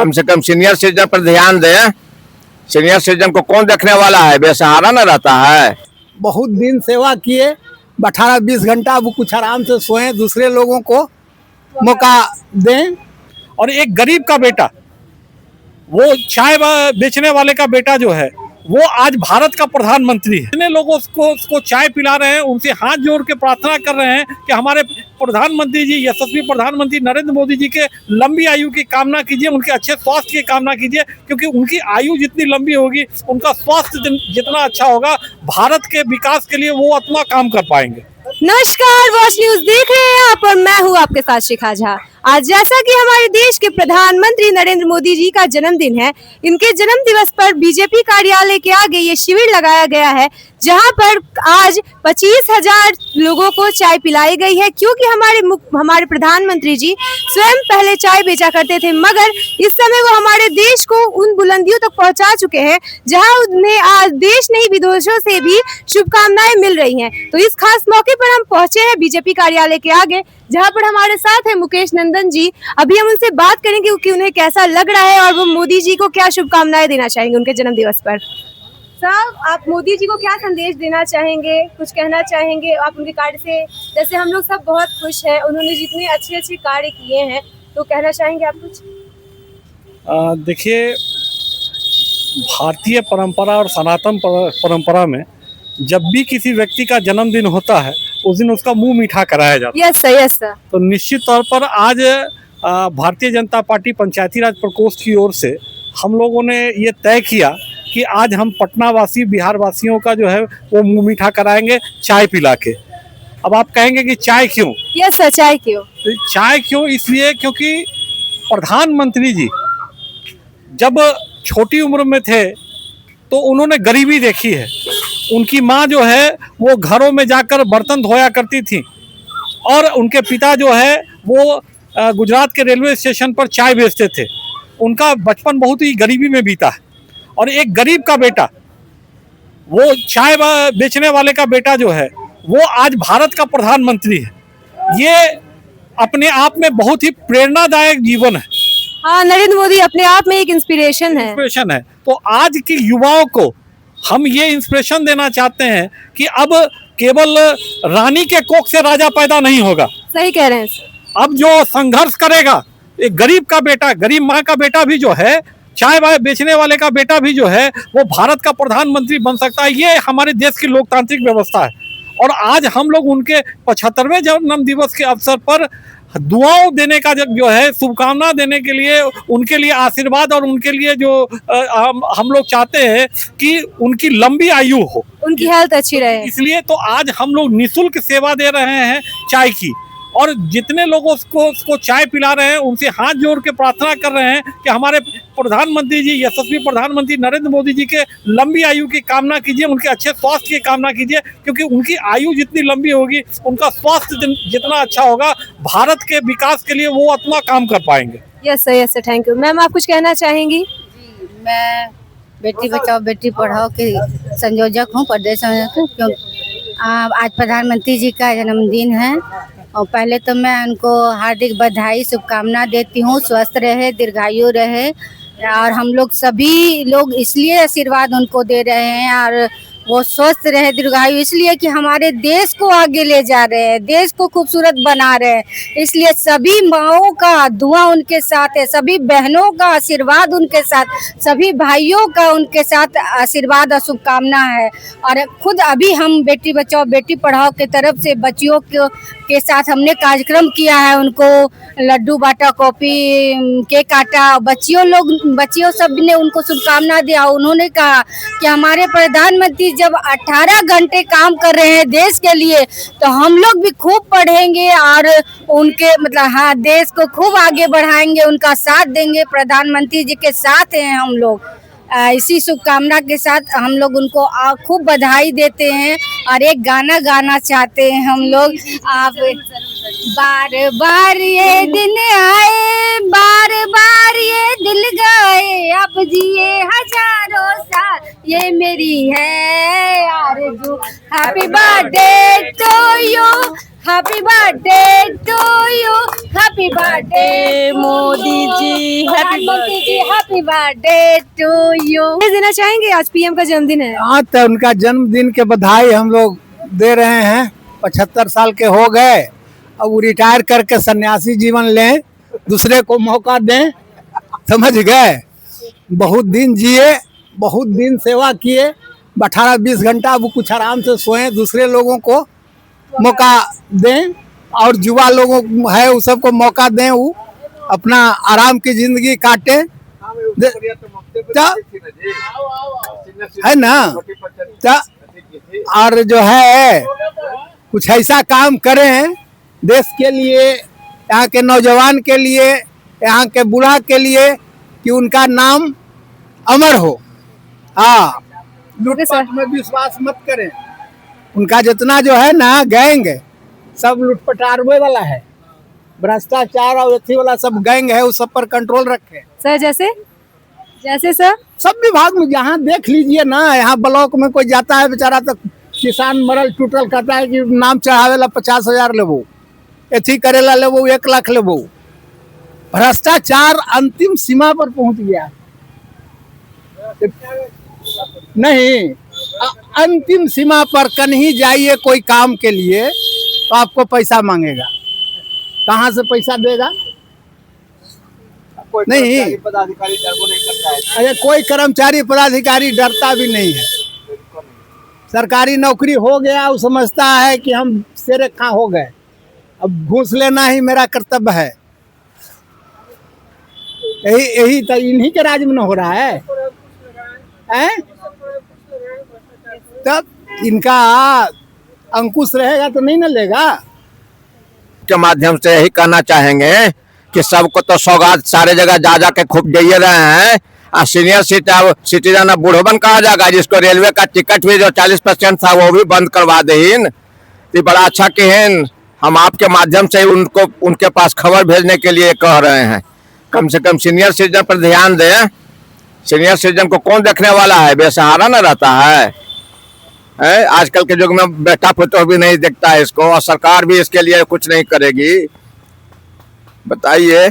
कम से कम senior citizen पर ध्यान दें। सीनियर सिटीजन को कौन देखने वाला है, बेसहारा न रहता है। बहुत दिन सेवा किए, 18-20 घंटा वो कुछ आराम से सोएं, दूसरे लोगों को मौका दें। और एक गरीब का बेटा, वो चाय बेचने वाले का बेटा जो है, वो आज भारत का प्रधानमंत्री है। इतने लोग उसको चाय पिला रहे हैं, उनसे हाथ जोड़ के प्रार्थना कर रहे हैं कि हमारे प्रधानमंत्री जी, यशस्वी प्रधानमंत्री नरेंद्र मोदी जी के लंबी आयु की कामना कीजिए, उनके अच्छे स्वास्थ्य की कामना कीजिए, क्योंकि उनकी आयु जितनी लंबी होगी, उनका स्वास्थ्य जितना अच्छा होगा, भारत के विकास के लिए वो उतना काम कर पाएंगे। नमस्कार, वॉच न्यूज देख रहे हैं आप और मैं हूं आपके साथ शिखा झा। आज जैसा कि हमारे देश के प्रधानमंत्री नरेंद्र मोदी जी का जन्मदिन है, इनके जन्म दिवस पर बीजेपी कार्यालय के आगे ये शिविर लगाया गया है, जहां पर आज 25,000 लोगों को चाय पिलाई गई है। क्योंकि हमारे प्रधानमंत्री जी स्वयं पहले चाय बेचा करते थे, मगर इस समय वो हमारे देश को उन बुलंदियों तक पहुंचा चुके हैं जहां उन्हें आज देश नहीं विदेशों से भी शुभकामनाएं मिल रही हैं। तो इस खास मौके पर हम पहुंचे हैं बीजेपी कार्यालय के आगे, जहां पर हमारे साथ है मुकेश नंदन जी। अभी हम उनसे बात करेंगे कि उन्हें कैसा लग रहा है और वो मोदी जी को क्या शुभकामनाएं देना चाहेंगे उनके जन्म दिवस पर। साहब, आप मोदी जी को क्या संदेश देना चाहेंगे, कुछ कहना चाहेंगे आप उनके कार्य से? जैसे हम लोग सब बहुत खुश हैं, उन्होंने जितने अच्छे अच्छे कार्य किए हैं, तो कहना चाहेंगे आप कुछ? देखिए, भारतीय परंपरा और सनातन परंपरा में जब भी किसी व्यक्ति का जन्मदिन होता है, उस दिन उसका मुंह मीठा कराया जाता है। Yes sir, yes sir. तो निश्चित तौर पर आज भारतीय जनता पार्टी पंचायती राज प्रकोष्ठ की ओर से हम लोगों ने ये तय किया कि आज हम पटना वासी, बिहार वासियों का जो है वो मुंह मीठा कराएंगे चाय पिला के। अब आप कहेंगे कि चाय क्यों? यस सर, चाय क्यों? चाय क्यों? इसलिए क्योंकि प्रधानमंत्री जी जब छोटी उम्र में थे तो उन्होंने गरीबी देखी है। उनकी माँ जो है वो घरों में जाकर बर्तन धोया करती थी, और उनके पिता जो है वो गुजरात के रेलवे स्टेशन पर चाय बेचते थे। उनका बचपन बहुत ही गरीबी में बीता है। और एक गरीब का बेटा, वो चाय बेचने वाले का बेटा जो है, वो आज भारत का प्रधानमंत्री है। ये अपने आप में बहुत ही प्रेरणादायक जीवन है। हाँ, नरेंद्र मोदी अपने आप में एक इंस्पिरेशन है। तो आज के युवाओं को हम ये इंस्पिरेशन देना चाहते हैं कि अब केवल रानी के कोख से राजा पैदा नहीं होगा। सही कह रहे हैं सर। अब जो संघर्ष करेगा, एक गरीब का बेटा, गरीब माँ का बेटा भी जो है, चाय बेचने वाले का बेटा भी जो है, वो भारत का प्रधानमंत्री बन सकता है। ये हमारे देश की लोकतांत्रिक व्यवस्था है। और आज हम लोग उनके 75वें जन्म दिवस के अवसर पर दुआओं देने का जो है, शुभकामना देने के लिए, उनके लिए आशीर्वाद, और उनके लिए जो हम लोग चाहते हैं कि उनकी लंबी आयु हो, उनकी हेल्थ अच्छी रहे, इसलिए तो आज हम लोग निःशुल्क सेवा दे रहे हैं चाय की। और जितने लोग उसको चाय पिला रहे हैं, उनसे हाथ जोड़ के प्रार्थना कर रहे हैं कि हमारे प्रधानमंत्री जी, यशस्वी प्रधानमंत्री नरेंद्र मोदी जी के लंबी आयु की कामना कीजिए, उनके अच्छे स्वास्थ्य की कामना कीजिए, क्योंकि उनकी आयु जितनी लंबी होगी, उनका स्वास्थ्य जितना अच्छा होगा, भारत के विकास के लिए वो उतना काम कर पाएंगे। Yes sir, thank you. Ma'am, आप कुछ कहना चाहेंगी? जी, मैं बेटी बचाओ बेटी पढ़ाओ के संयोजक हूँ, प्रदेश संयोजक। आज प्रधानमंत्री जी का जन्मदिन है, और पहले तो मैं उनको हार्दिक बधाई, शुभकामना देती हूँ। स्वस्थ रहे, दीर्घायु रहे, और हम लोग सभी लोग इसलिए आशीर्वाद उनको दे रहे हैं, और वो स्वस्थ रहे, दीर्घायु, इसलिए कि हमारे देश को आगे ले जा रहे हैं, देश को खूबसूरत बना रहे हैं। इसलिए सभी माओं का दुआ उनके साथ है, सभी बहनों का आशीर्वाद उनके साथ, सभी भाइयों का उनके साथ आशीर्वाद और शुभकामना है। और खुद अभी हम बेटी बचाओ बेटी पढ़ाओ के तरफ से बच्चियों के साथ हमने कार्यक्रम किया है। उनको लड्डू बांटा, कॉफी, केक काटा, बच्चियों सब ने उनको शुभकामना दिया। उन्होंने कहा कि हमारे प्रधानमंत्री जब 18 घंटे काम कर रहे हैं देश के लिए, तो हम लोग भी खूब पढ़ेंगे और उनके हाँ, देश को खूब आगे बढ़ाएंगे, उनका साथ देंगे। प्रधानमंत्री जी के साथ हैं हम लोग। इसी शुभकामना के साथ हम लोग उनको खूब बधाई देते हैं। और एक गाना गाना चाहते हैं हम लोग। आप बार बार ये दिन आए, बार बार ये दिल गए, अब जिए हजारों साल, ये मेरी है आरज़ू। Happy birthday to you, happy birthday to you, happy birthday Modi ji, प्रधानमंत्री जी, हैप्पी बर्थडे टू यू। देना चाहेंगे, आज पीएम का जन्मदिन है। हाँ, तो उनका जन्मदिन के बधाई हम लोग दे रहे हैं। 75 साल के हो गए, अब वो रिटायर करके सन्यासी जीवन लें, दूसरे को मौका दें, समझ गए। बहुत दिन जिए, बहुत दिन सेवा किए, 18-20 घंटा वो कुछ आराम से सोएं, दूसरे लोगों को मौका दें, और युवा लोगों है उस सबको मौका दें, वो अपना आराम की जिंदगी काटे, है ना। और जो है कुछ ऐसा काम करें देश के लिए, यहाँ के नौजवान के लिए, यहाँ के बूढ़ा के लिए, कि उनका नाम अमर हो। हाँ, लूटपाट में विश्वास मत करें। उनका जितना जो है ना गैंग, सब लूटपटारवे वाला है, भ्रष्टाचार और अथी वाला सब गैंग है, उस सब पर कंट्रोल रखें। सर जैसे सर सब विभाग में जहाँ देख लीजिए ना, यहाँ ब्लॉक में कोई जाता है बेचारा, तो किसान मरल टूटल कहता है कि नाम चढ़ावेला 50,000 लेबो, एथी करेला लेबो 1 लाख लेबो। भ्रष्टाचार अंतिम सीमा पर पहुंच गया। नहीं, अंतिम सीमा पर कहीं जाइए कोई काम के लिए तो आपको पैसा मांगेगा, कहाँ से पैसा देगा? नहीं, पदाधिकारी डरबो नहीं करता है। अरे कोई कर्मचारी पदाधिकारी डरता भी नहीं है। सरकारी नौकरी हो गया, वो समझता है कि हम शेरे खा हो गए, अब घूस लेना ही मेरा कर्तव्य है। यही तो इन्हीं के राज में न हो रहा है, हैं? तब इनका अंकुश रहेगा तो नहीं न लेगा। के माध्यम से यही कहना चाहेंगे कि सबको तो सौगात सारे जगह जा जा के खूब दे रहे हैं, और सीनियर सिटीजन बूढ़ोबन कहा जाएगा, जिसको रेलवे का टिकट भी जो 40% था वो भी बंद करवा दें। तो बड़ा अच्छा कहन, हम आपके माध्यम से उनको उनके पास खबर भेजने के लिए कह रहे हैं। कम से कम सीनियर सिटीजन पर ध्यान दें। सीनियर सिटीजन को कौन देखने वाला है, बेसहारा न रहता है। आजकल के युग में बेटा पुत्र भी नहीं देखता है इसको, और सरकार भी इसके लिए कुछ नहीं करेगी। बताइए,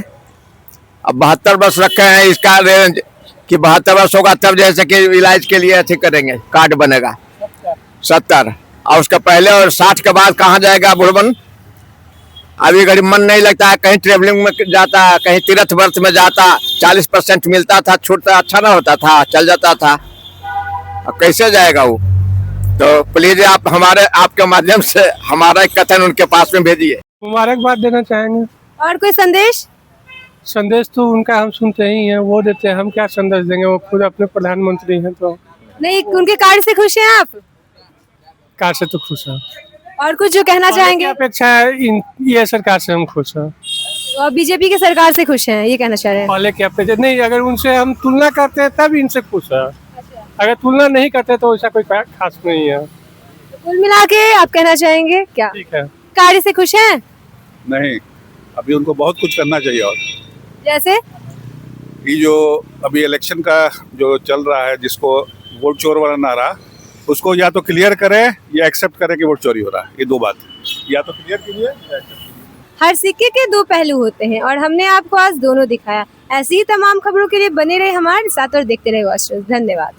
अब 72 वर्ष रखे हैं, इसका रेंज कि 72 वर्ष होगा तब जैसे कि इलाज के लिए अच्छी करेंगे, कार्ड बनेगा 70, और उसका पहले और 60 के बाद कहाँ जाएगा बुढ़बन? अभी घड़ी मन नहीं लगता है, कहीं ट्रेवलिंग में जाता, कहीं तीर्थ वर्ष में जाता, 40% मिलता था छूट, अच्छा ना होता था, चल जाता था। अब कैसे जाएगा वो? तो प्लीज आप आपके माध्यम से हमारा एक कथन उनके पास में भेजिए। मुबारकबाद देना चाहेंगे। और कोई संदेश तो उनका हम सुनते ही हैं, वो देते हैं, हम क्या संदेश देंगे, वो खुद अपने प्रधानमंत्री हैं। तो नहीं, उनके कार्य से खुश हैं आप? कार से तो खुश हैं। और कुछ जो कहना चाहेंगे? अपेक्षा ये सरकार से हम खुश हैं, और बीजेपी के सरकार से खुश हैं, ये कहना चाह रहे हैं? पहले की अपेक्षा नहीं, अगर उनसे हम तुलना करते हैं तब इनसे खुश है, अगर तुलना नहीं करते तो ऐसा कोई खास नहीं है। कुल मिला के आप कहना चाहेंगे क्या? ठीक है। कार्य से खुश हैं? नहीं, अभी उनको बहुत कुछ करना चाहिए। और जैसे ये जो अभी इलेक्शन का जो चल रहा है, जिसको वोट चोर वाला नारा, उसको या तो क्लियर करे या एक्सेप्ट करे कि वोट चोरी हो रहा है। ये दो बात, या तो क्लियर कीजिए या एक्सेप्ट कीजिए। हर सिक्के के दो पहलू होते हैं, और हमने आपको आज दोनों दिखाया। ऐसी ही तमाम खबरों के लिए बने रहे हमारे साथ और देखते रहे वॉच न्यूज़। धन्यवाद।